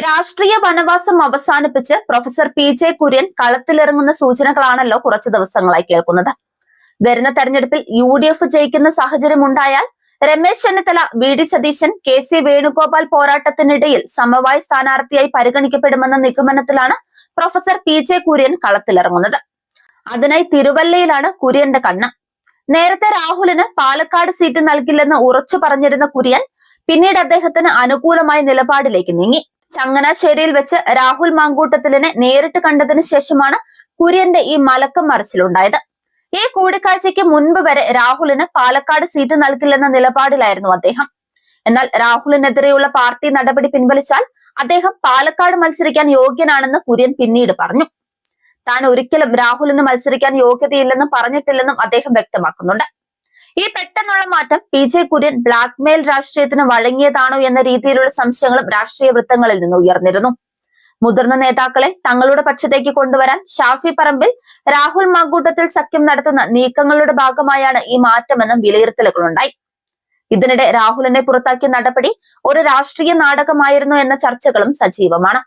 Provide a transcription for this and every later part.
രാഷ്ട്രീയ വനവാസം അവസാനിപ്പിച്ച് professor PJ. Kurian കളത്തിലിറങ്ങുന്ന സൂചനകളാണല്ലോ കുറച്ചു ദിവസങ്ങളായി കേൾക്കുന്നത്. വരുന്ന തെരഞ്ഞെടുപ്പിൽ യു.ഡി.എഫ് ജയിക്കുന്ന സാഹചര്യം ഉണ്ടായാൽ രമേശ് ചെന്നിത്തല, വി.ഡി. സതീശൻ, കെ.സി. വേണുഗോപാൽ പോരാട്ടത്തിനിടയിൽ സമവായ സ്ഥാനാർത്ഥിയായി പരിഗണിക്കപ്പെടുമെന്ന നിഗമനത്തിലാണ് പ്രൊഫസർ പി.ജെ. കുര്യൻ കളത്തിലിറങ്ങുന്നത്. അതിനായി തിരുവല്ലയിലാണ് കുര്യന്റെ കണ്ണ്. നേരത്തെ രാഹുലിന് പാലക്കാട് സീറ്റ് നൽകില്ലെന്ന് ഉറച്ചു പറഞ്ഞിരുന്ന കുര്യൻ പിന്നീട് അദ്ദേഹത്തിന് അനുകൂലമായ നിലപാടിലേക്ക് നീങ്ങി. ചങ്ങനാശ്ശേരിയിൽ വെച്ച് രാഹുൽ മാങ്കൂട്ടത്തിലിനെ നേരിട്ട് കണ്ടതിന് ശേഷമാണ് കുര്യന്റെ ഈ മലക്കം മറിച്ചിലുണ്ടായത്. ഈ കൂടിക്കാഴ്ചയ്ക്ക് മുൻപ് വരെ രാഹുലിന് പാലക്കാട് സീറ്റ് നൽകില്ലെന്ന നിലപാടിലായിരുന്നു അദ്ദേഹം. എന്നാൽ രാഹുലിനെതിരെയുള്ള പാർട്ടി നടപടി പിൻവലിച്ചാൽ അദ്ദേഹം പാലക്കാട് മത്സരിക്കാൻ യോഗ്യനാണെന്ന് കുര്യൻ പിന്നീട് പറഞ്ഞു. താൻ ഒരിക്കലും രാഹുലിന് മത്സരിക്കാൻ യോഗ്യതയില്ലെന്നും പറഞ്ഞിട്ടില്ലെന്നും അദ്ദേഹം വ്യക്തമാക്കുന്നുണ്ട്. ഈ പെട്ടെന്നുള്ള മാറ്റം പി.ജെ. കുര്യൻ ബ്ലാക്ക്മെയിൽ രാഷ്ട്രീയത്തിന് വഴങ്ങിയതാണോ എന്ന രീതിയിലുള്ള സംശയങ്ങളും രാഷ്ട്രീയ വൃത്തങ്ങളിൽ നിന്ന് ഉയർന്നിരുന്നു. മുതിർന്ന നേതാക്കളെ തങ്ങളുടെ പക്ഷത്തേക്ക് കൊണ്ടുവരാൻ ഷാഫി പറമ്പിൽ, രാഹുൽ മാങ്കൂട്ടത്തിൽ സഖ്യം നടത്തുന്ന നീക്കങ്ങളുടെ ഭാഗമായാണ് ഈ മാറ്റമെന്നും വിലയിരുത്തലുകളുണ്ടായി. ഇതിനിടെ രാഹുലിനെ പുറത്താക്കിയ നടപടി ഒരു രാഷ്ട്രീയ നാടകമായിരുന്നു എന്ന ചർച്ചകളും സജീവമാണ്.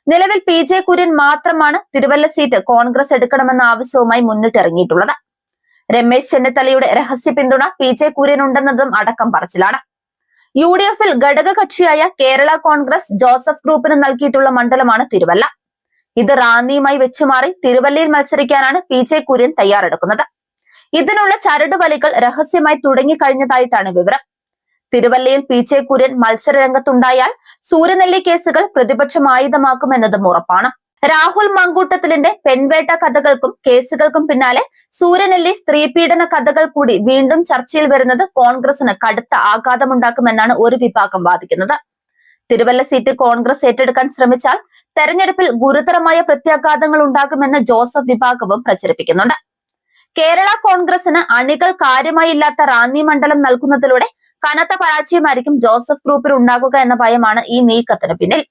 നിലവിൽ പി.ജെ. കുര്യൻ മാത്രമാണ് തിരുവല്ല സീറ്റ് കോൺഗ്രസ് എടുക്കണമെന്ന ആവശ്യവുമായി മുന്നിട്ടിറങ്ങിയിട്ടുള്ളത്. രമേശ് ചെന്നിത്തലയുടെ രഹസ്യ പിന്തുണ പി.ജെ. കുര്യനുണ്ടെന്നതും അടക്കം പറച്ചിലാണ്. യു.ഡി.എഫിൽ ഘടകകക്ഷിയായ കേരള കോൺഗ്രസ് ജോസഫ് ഗ്രൂപ്പിന് നൽകിയിട്ടുള്ള മണ്ഡലമാണ് തിരുവല്ല. ഇത് റാന്നിയുമായി വെച്ചുമാറി തിരുവല്ലയിൽ മത്സരിക്കാനാണ് പി.ജെ. കുര്യൻ തയ്യാറെടുക്കുന്നത്. ഇതിനുള്ള ചരടുവലികൾ രഹസ്യമായി തുടങ്ങിക്കഴിഞ്ഞതായിട്ടാണ് വിവരം. തിരുവല്ലയിൽ പി.ജെ. കുര്യൻ മത്സരരംഗത്തുണ്ടായാൽ സൂര്യനെല്ലി കേസുകൾ പ്രതിപക്ഷം ആയുധമാക്കുമെന്നതും ഉറപ്പാണ്. രാഹുൽ മാങ്കൂട്ടത്തിലിന്റെ പെൺവേട്ട കഥകൾക്കും കേസുകൾക്കും പിന്നാലെ സൂര്യനെല്ലി സ്ത്രീപീഡന കഥകൾ കൂടി വീണ്ടും ചർച്ചയിൽ വരുന്നത് കോൺഗ്രസിന് കടുത്ത ആഘാതമുണ്ടാക്കുമെന്നാണ് ഒരു വിഭാഗം വാദിക്കുന്നത്. തിരുവല്ല സീറ്റ് കോൺഗ്രസ് ഏറ്റെടുക്കാൻ ശ്രമിച്ചാൽ തെരഞ്ഞെടുപ്പിൽ ഗുരുതരമായ പ്രത്യാഘാതങ്ങൾ ഉണ്ടാകുമെന്ന് ജോസഫ് വിഭാഗവും പ്രചരിപ്പിക്കുന്നുണ്ട്. കേരള കോൺഗ്രസിന് അണികൾ കാര്യമായില്ലാത്ത റാന്നി മണ്ഡലം നൽകുന്നതിലൂടെ കനത്ത പരാജയമായിരിക്കും ജോസഫ് ഗ്രൂപ്പിൽ ഉണ്ടാകുക എന്ന ഭയമാണ് ഈ നീക്കത്തിന് പിന്നിൽ.